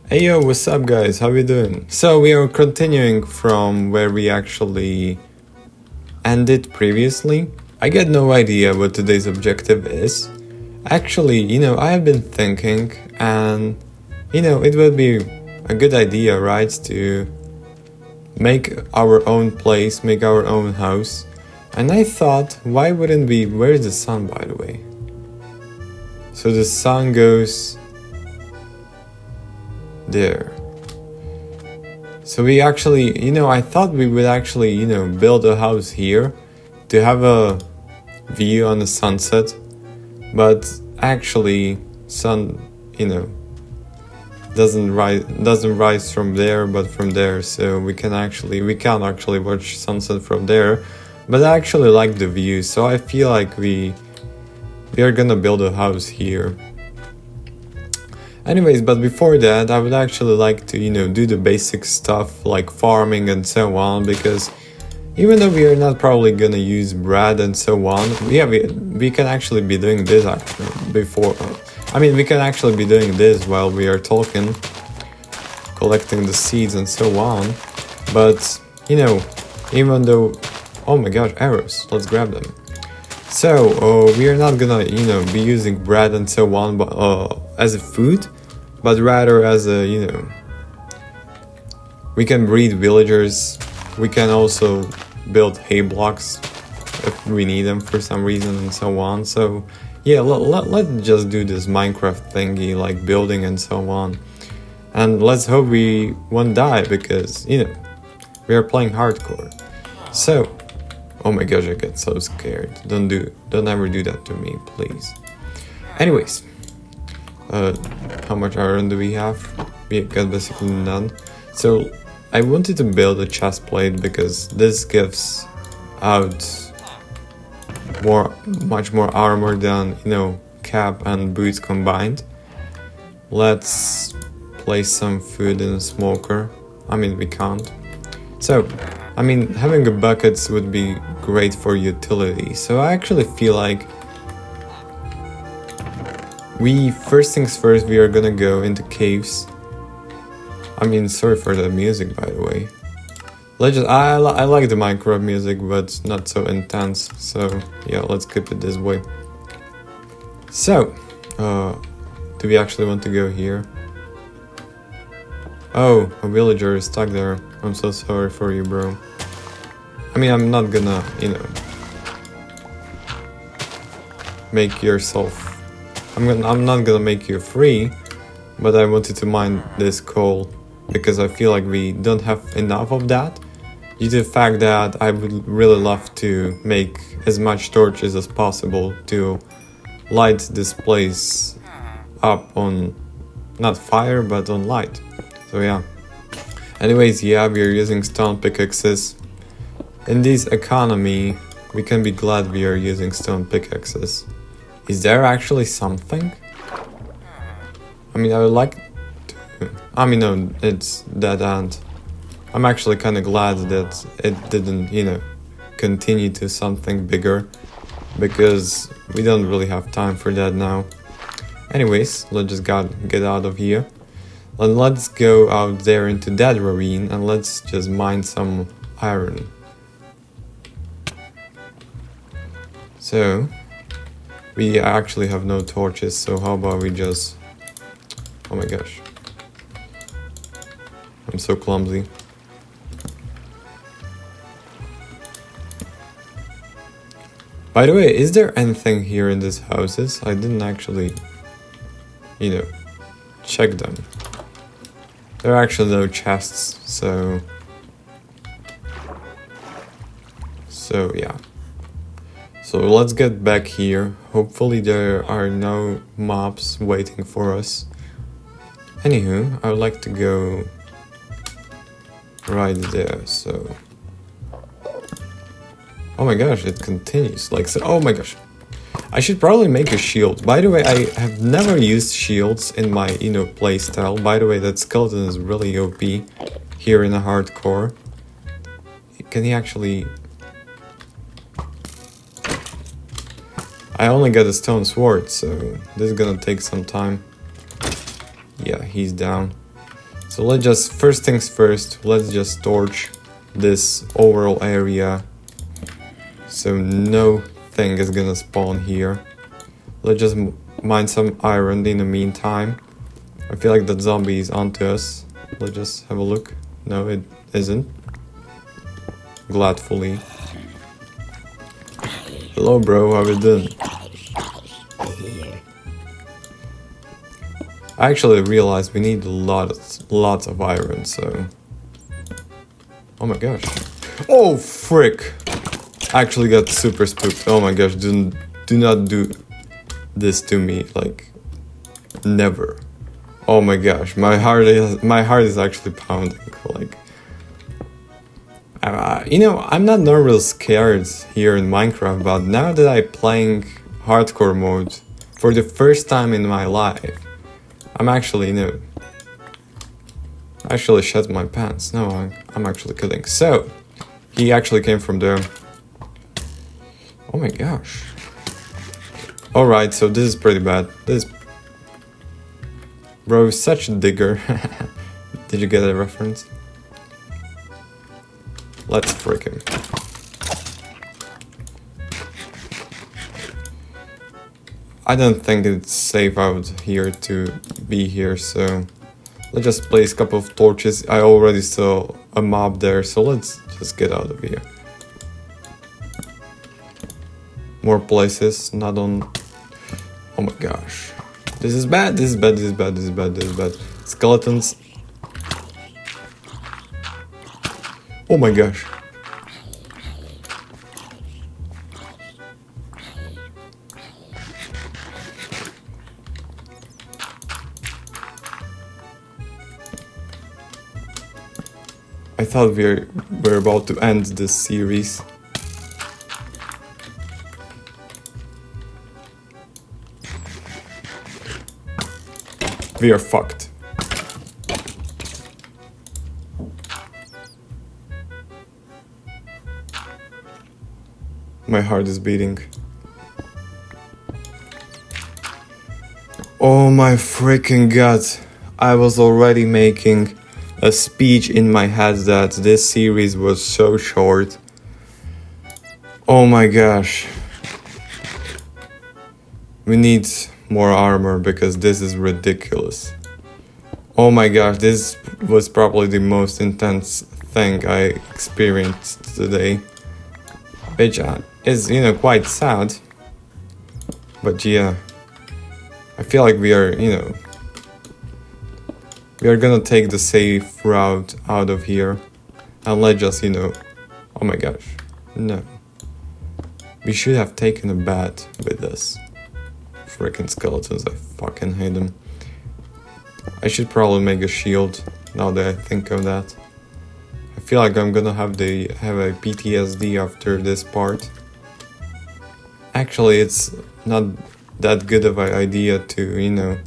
Hey yo, what's up guys, how we doing? So we are continuing from where we actually ended previously. I get no idea what today's objective is. Actually, I have been thinking and, it would be a good idea, right, to make our own place, make our own house. And I thought, why wouldn't we, where's the sun by the way? So the sun goes there. So we actually, I thought we would actually, build a house here to have a view on the sunset, but actually sun, doesn't rise from there but from there, so we can't actually watch sunset from there, but I actually like the view, so I feel like we are gonna build a house here. Anyways, but before that, I would actually like to, do the basic stuff like farming and so on, because even though we are not probably gonna use bread and so on, we can actually be doing this we can actually be doing this while we are talking, collecting the seeds and so on. But, even though, oh my gosh, arrows, let's grab them. So, we are not gonna, be using bread and so on, but as a food, but rather as a, we can breed villagers. We can also build hay blocks if we need them for some reason and so on. So, yeah, let's just do this Minecraft thingy, like building and so on. And let's hope we won't die because, we are playing hardcore. So, oh my gosh, I get so scared. Don't ever do that to me, please. Anyways, how much iron do we have? We got basically none. So I wanted to build a chest plate because this gives out much more armor than, cap and boots combined. Let's place some food in a smoker. We can't. So, having a buckets would be great for utility. So I actually feel like first things first, we are gonna go into caves. Sorry for the music, by the way. I like the Minecraft music, but not so intense. So yeah, let's keep it this way. So, do we actually want to go here? Oh, a villager is stuck there. I'm so sorry for you, bro. I'm not gonna, make yourself. I'm not gonna make you free, but I wanted to mine this coal because I feel like we don't have enough of that, due to the fact that I would really love to make as much torches as possible to light this place up on, not fire, but on light. So yeah. Anyways, yeah, we are using stone pickaxes. In this economy, we can be glad we are using stone pickaxes. Is there actually something? I would like to... no, it's dead end. I'm actually kind of glad that it didn't, continue to something bigger, because we don't really have time for that now. Anyways, let's just get out of here. And let's go out there into that ravine and let's just mine some iron. So, we actually have no torches, so how about we just... Oh my gosh. I'm so clumsy. By the way, is there anything here in these houses? I didn't actually, check them. There are actually no chests, so yeah. So let's get back here. Hopefully there are no mobs waiting for us. Anywho, I would like to go right there, so... Oh my gosh, it continues, like so. Oh my gosh. I should probably make a shield. By the way, I have never used shields in my, playstyle. By the way, that skeleton is really OP here in a hardcore. Can he actually... I only got a stone sword, so this is gonna take some time. Yeah, he's down. So let's just, first things first, let's just torch this overall area so no thing is gonna spawn here. Let's just mine some iron in the meantime. I feel like that zombie is onto us. Let's just have a look. No, it isn't. Gladfully. Hello bro, how you doing? I actually realized we need lots of iron, so... Oh my gosh. Oh frick! I actually got super spooked. Oh my gosh, do not do this to me, like, never. Oh my gosh, my heart is actually pounding, like... you know, I'm not normally scared here in Minecraft, but now that I'm playing hardcore mode for the first time in my life, I'm actually, you know, I actually shat my pants. No, I'm actually kidding. So, he actually came from there. Oh my gosh. Alright, so this is pretty bad. Bro is such a digger. Did you get a reference? Let's frick him. I don't think it's safe out here to be here, so let's just place a couple of torches. I already saw a mob there, so let's just get out of here. More places, not on... Oh my gosh. This is bad, this is bad, this is bad, this is bad, this is bad. Skeletons. Oh my gosh. I thought we're about to end this series. We are fucked. My heart is beating. Oh my freaking god. I was already making a speech in my head that this series was so short. Oh my gosh. We need more armor because this is ridiculous. Oh my gosh, this was probably the most intense thing I experienced today. Which is, you know, quite sad. But yeah, I feel like we are, you know, we are gonna take the safe route out of here. And let's just, you know... Oh my gosh. No. We should have taken a bat with us. Freaking skeletons, I fucking hate them. I should probably make a shield, now that I think of that. I feel like I'm gonna have a PTSD after this part. Actually, it's not that good of an idea to, you know,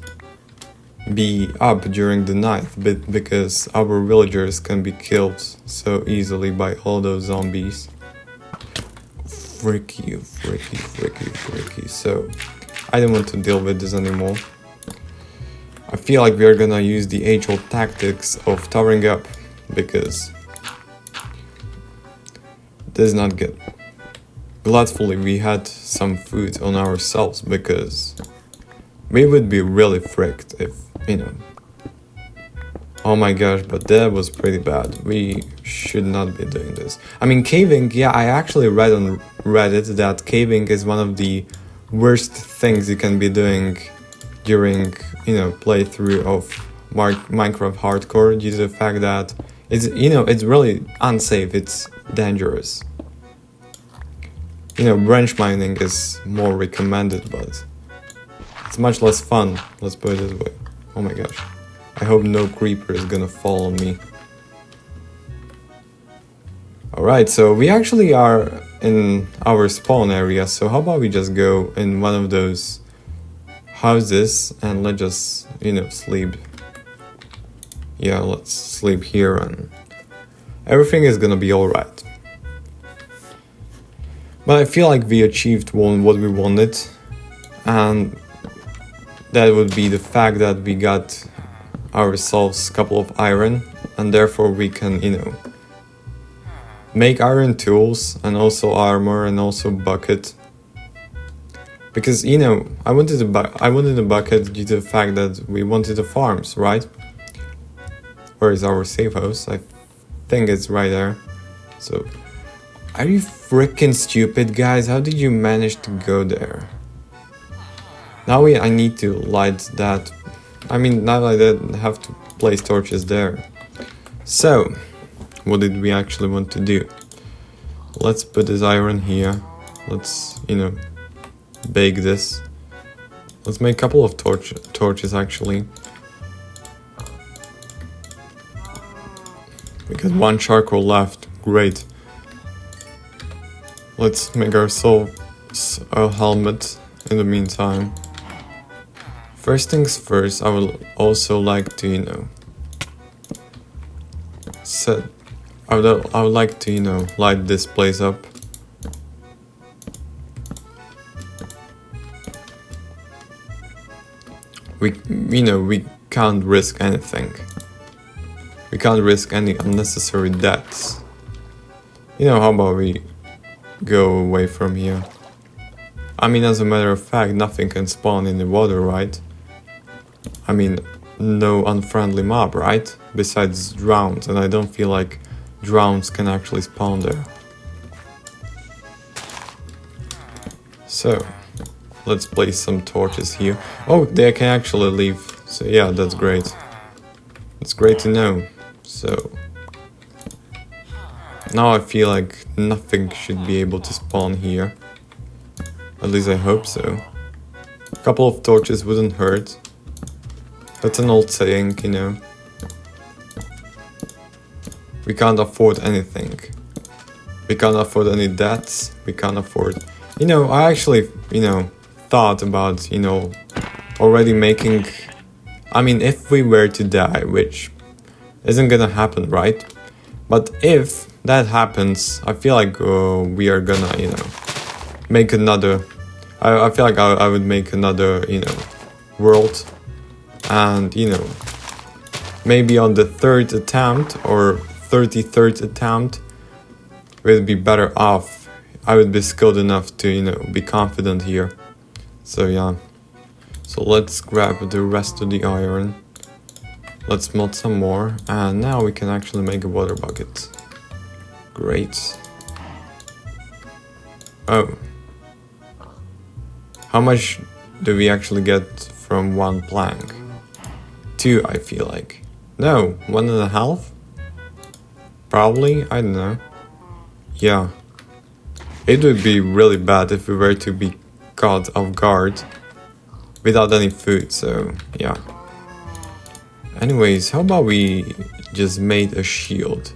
be up during the night, but because our villagers can be killed so easily by all those zombies. Freaky. So, I don't want to deal with this anymore. I feel like we are gonna use the age-old tactics of towering up, because this is not good. Gladfully we had some food on ourselves, because we would be really fricked if, you know... Oh my gosh, but that was pretty bad. We should not be doing this. I mean, caving, yeah, I actually read on Reddit that caving is one of the worst things you can be doing during, you know, playthrough of Minecraft Hardcore, due to the fact that it's, you know, it's really unsafe, it's dangerous. You know, branch mining is more recommended, but it's much less fun, let's put it this way. Oh my gosh. I hope no creeper is gonna fall on me. Alright, so we actually are in our spawn area, so how about we just go in one of those houses and let's just, you know, sleep. Yeah, let's sleep here and everything is gonna be alright. But I feel like we achieved what we wanted, and that would be the fact that we got ourselves a couple of iron, and therefore we can, make iron tools and also armor and also bucket. Because, I wanted a bucket due to the fact that we wanted the farms, right? Where is our safe house? I think it's right there. So, are you freaking stupid, guys? How did you manage to go there? Now I need to light that. Now I have to place torches there. So, what did we actually want to do? Let's put this iron here. Let's, bake this. Let's make a couple of torches actually. We got one charcoal left. Great. Let's make ourselves a helmet in the meantime. First things first, I would also like to, I would like to, light this place up. We can't risk anything. We can't risk any unnecessary deaths. How about we go away from here? As a matter of fact, nothing can spawn in the water, right? No unfriendly mob, right? Besides drowns, and I don't feel like drowns can actually spawn there. So, let's place some torches here. Oh, they can actually leave. So yeah, that's great. It's great to know. So, now I feel like nothing should be able to spawn here. At least I hope so. A couple of torches wouldn't hurt. That's an old saying, We can't afford anything. We can't afford any debts. We can't afford... I actually, thought about, already making... if we were to die, which isn't gonna happen, right? But if that happens, I feel like we are gonna, make another... I feel like I would make another, world. And, maybe on the 3rd attempt or 33rd attempt, we'd be better off. I would be skilled enough to, be confident here. So, yeah. So let's grab the rest of the iron. Let's melt some more. And now we can actually make a water bucket. Great. Oh. How much do we actually get from one plank? 2, I feel like. No, 1.5? Probably, I don't know. Yeah. It would be really bad if we were to be caught off guard without any food, so yeah. Anyways, how about we just made a shield?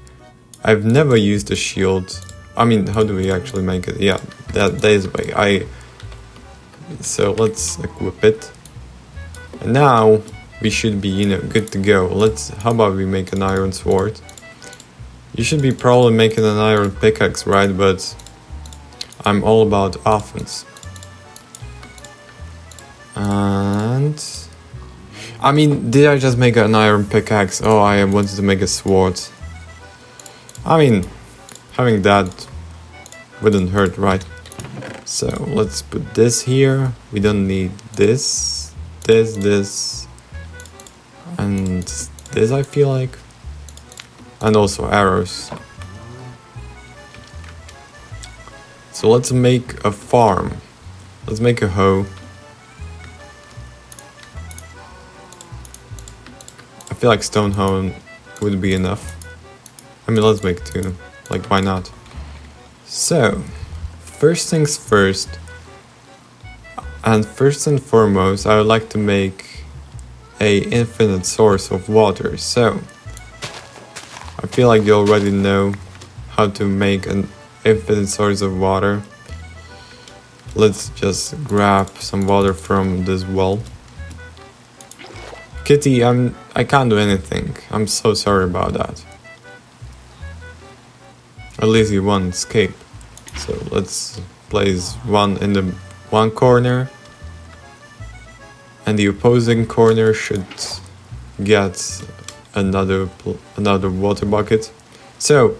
I've never used a shield. How do we actually make it? Yeah, that is way. So let's equip it. And now we should be, good to go. How about we make an iron sword? You should be probably making an iron pickaxe, right? But I'm all about offense. And... did I just make an iron pickaxe? Oh, I wanted to make a sword. Having that wouldn't hurt, right? So, let's put this here. We don't need this, and this, I feel like. And also arrows. So let's make a farm. Let's make a hoe. I feel like stone hoe would be enough. Let's make 2. Like, why not? So, first things first. And first and foremost, I would like to make a infinite source of water. So, I feel like you already know how to make an infinite source of water. Let's just grab some water from this well. Kitty, I can't do anything. I'm so sorry about that. At least you won't escape. So let's place one in the one corner. And the opposing corner should get another water bucket. So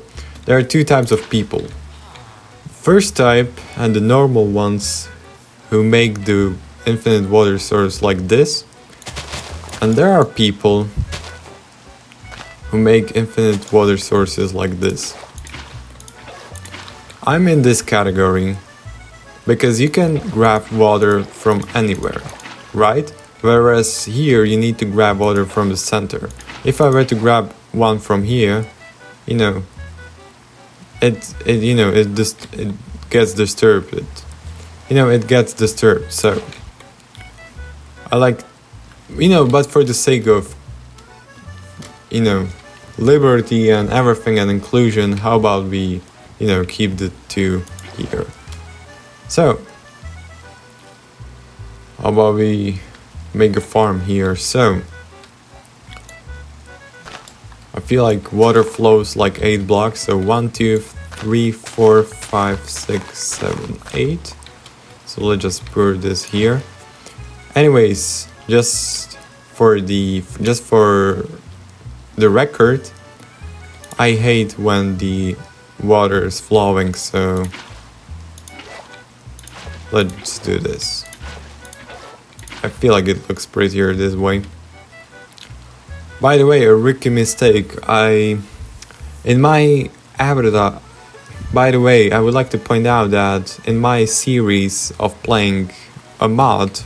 there are two types of people. First type and the normal ones who make the infinite water source like this. And there are people who make infinite water sources like this. I'm in this category because you can grab water from anywhere, right? Whereas here you need to grab water from the center. If I were to grab one from here, you know, it gets disturbed. It gets disturbed. So I like, but for the sake of, liberty and everything and inclusion, how about we, keep the two here? So how about we make a farm here? So I feel like water flows like 8 blocks. So 1, 2, 3, 4, 5, 6, 7, 8. So let's just put this here. Anyways, just for the record, I hate when the water is flowing, so let's do this. I feel like it looks prettier this way. By the way, a rookie mistake. In my avatar. By the way, I would like to point out that in my series of playing a mod,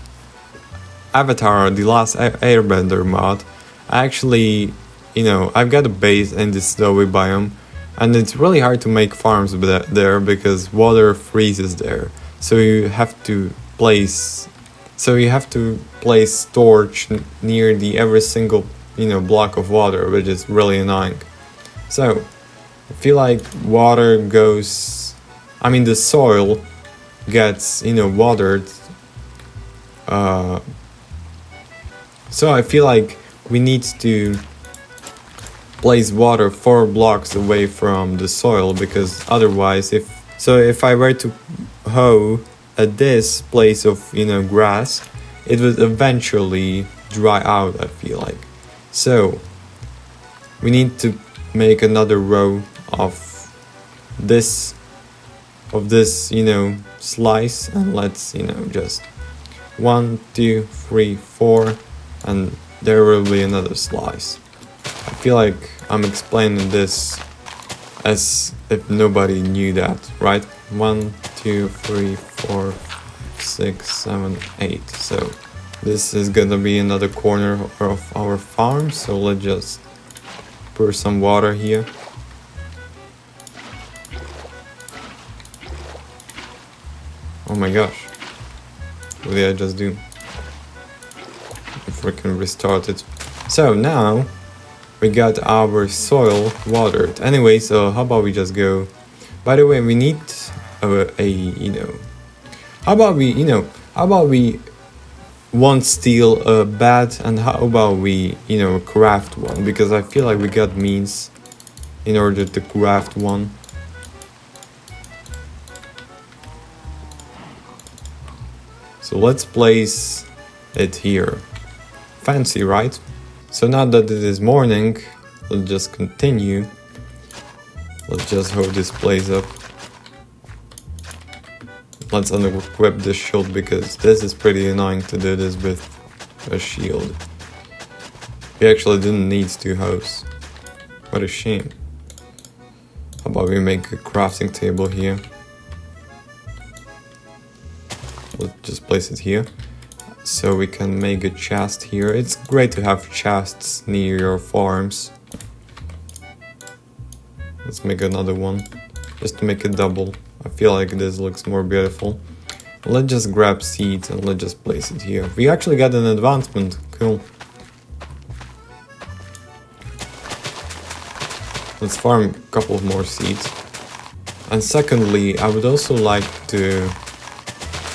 Avatar, the Last Airbender mod, I actually, I've got a base in the snowy biome, and it's really hard to make farms there because water freezes there. So you have to place torch near the every single block of water, which is really annoying. So I feel like the soil gets watered. So I feel like we need to place water 4 blocks away from the soil, because otherwise if I were to hoe at this place of grass, it would eventually dry out, I feel like. So we need to make another row of this slice, and let's just 1, 2, 3, 4, and there will be another slice. I feel like I'm explaining this as if nobody knew that, right? 1, 2, 3, 4, 5, 6, 7, 8. So this is gonna be another corner of our farm. So let's just pour some water here. Oh my gosh, what did I just do? If we can restart it. So now we got our soil watered. Anyway, so how about we just go? By the way, we need how about we won't steal a bed, and how about we craft one, because I feel like we got means in order to craft one. So let's place it here. Fancy, right? So now that it is morning, let's just continue. Let's just hold this place up. Let's unequip this shield, because this is pretty annoying to do this with a shield. We actually didn't need 2 hooves. What a shame. How about we make a crafting table here? Let's just place it here, so we can make a chest here. It's great to have chests near your farms. Let's make another one, just to make it double. I feel like this looks more beautiful. Let's just grab seeds and let's just place it here. We actually got an advancement, cool. Let's farm a couple of more seeds. And secondly, I would also like to,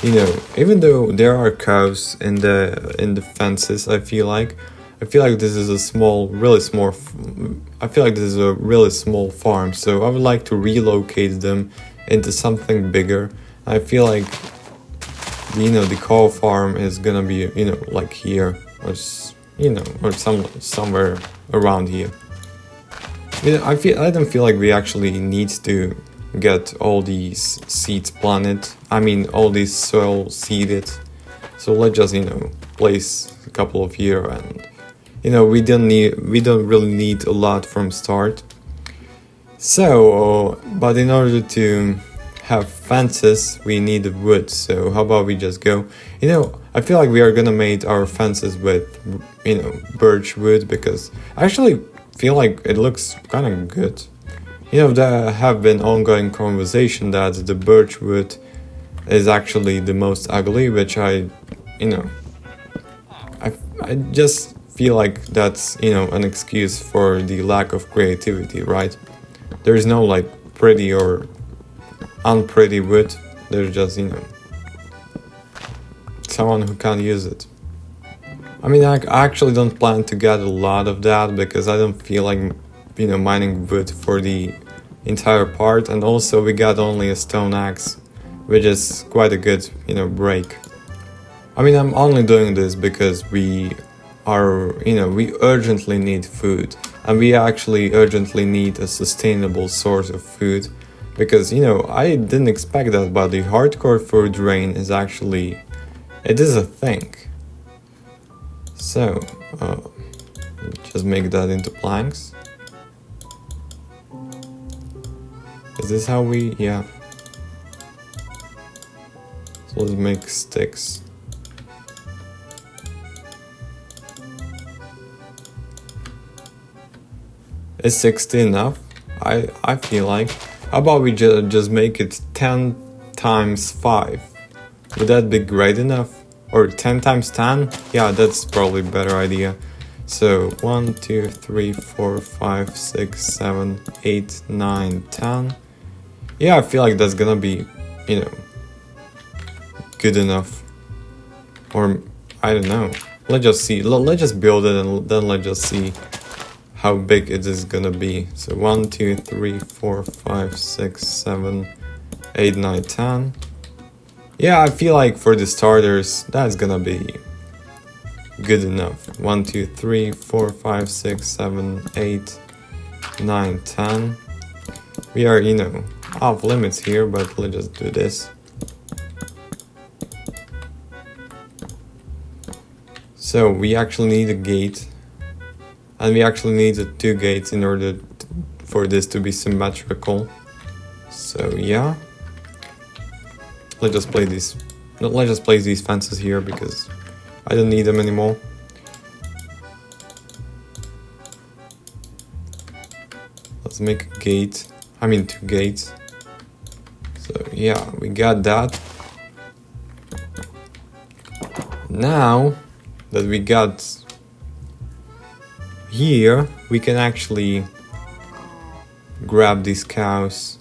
even though there are cows in the fences, I feel like this is a really small farm, so I would like to relocate them into something bigger. I feel like the cow farm is gonna be like here, or you know, or somewhere around here. I don't feel like we actually need to get all these seeds planted. I mean, all these soil seeded. So let's just, you know, place a couple of here, and you know, we don't really need a lot from start. So, but in order to have fences, we need wood. So how about we just go? You know, I feel like we are gonna make our fences with, you know, birch wood, because I actually feel like it looks kind of good. You know, there have been ongoing conversation that the birch wood is actually the most ugly, which I just feel like that's, you know, an excuse for the lack of creativity, right? There's no like pretty or unpretty wood. There's just, you know, someone who can't use it. I mean, I actually don't plan to get a lot of that, because I don't feel like, you know, mining wood for the entire part. And also we got only a stone axe, which is quite a good, you know, break. I mean, I'm only doing this because we are, you know, we urgently need food, and we actually urgently need a sustainable source of food, because, you know, I didn't expect that, but the hardcore food rain is actually, it is a thing. So, just make that into planks. Is this how we, yeah. So let's make sticks. Is 60 enough? I feel like. How about we just make it 10 times 5? Would that be great enough? Or 10 times 10? Yeah, that's probably a better idea. So 1, 2, 3, 4, 5, 6, 7, 8, 9, 10. Yeah, I feel like that's gonna be, you know, good enough. Or I don't know. Let's just see. Let's just build it, and then let's just see how big it is gonna be. So 1, 2, 3, 4, 5, 6, 7, 8, 9, 10. Yeah, I feel like for the starters, that's gonna be good enough. 1, 2, 3, 4, 5, 6, 7, 8, 9, 10. We are, you know, off limits here, but let's just do this. So we actually need a gate. And we actually need 2 gates in order for this to be symmetrical. So yeah. Let's just place these fences here, because I don't need them anymore. Let's make a gate. I mean 2 gates. So yeah, we got that. Now that we got here, we can actually grab these cows.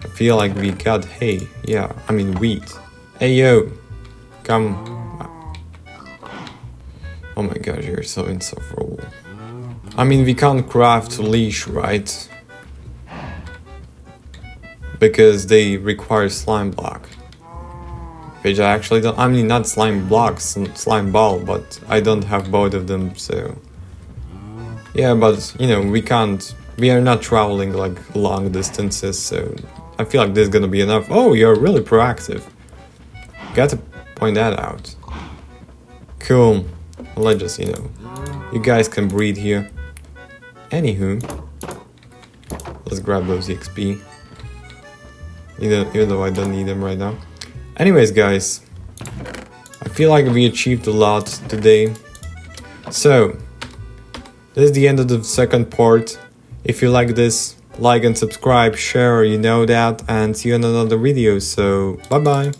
I feel like we got hay. Yeah, I mean wheat. Hey yo, come. Oh my gosh, you're so insufferable. I mean, we can't craft a leash, right? Because they require slime block. Which I actually don't, I mean, not slime blocks, slime ball, but I don't have both of them, so. Yeah, but, you know, we are not traveling like long distances, so I feel like this is gonna be enough. Oh, you're really proactive. Got to point that out. Cool. Let's just, you know, you guys can breed here. Anywho, let's grab those XP. Even though I don't need them right now. Anyways, guys, I feel like we achieved a lot today. So, this is the end of the second part. If you like this, like and subscribe, share, you know that, and see you in another video. So, bye bye.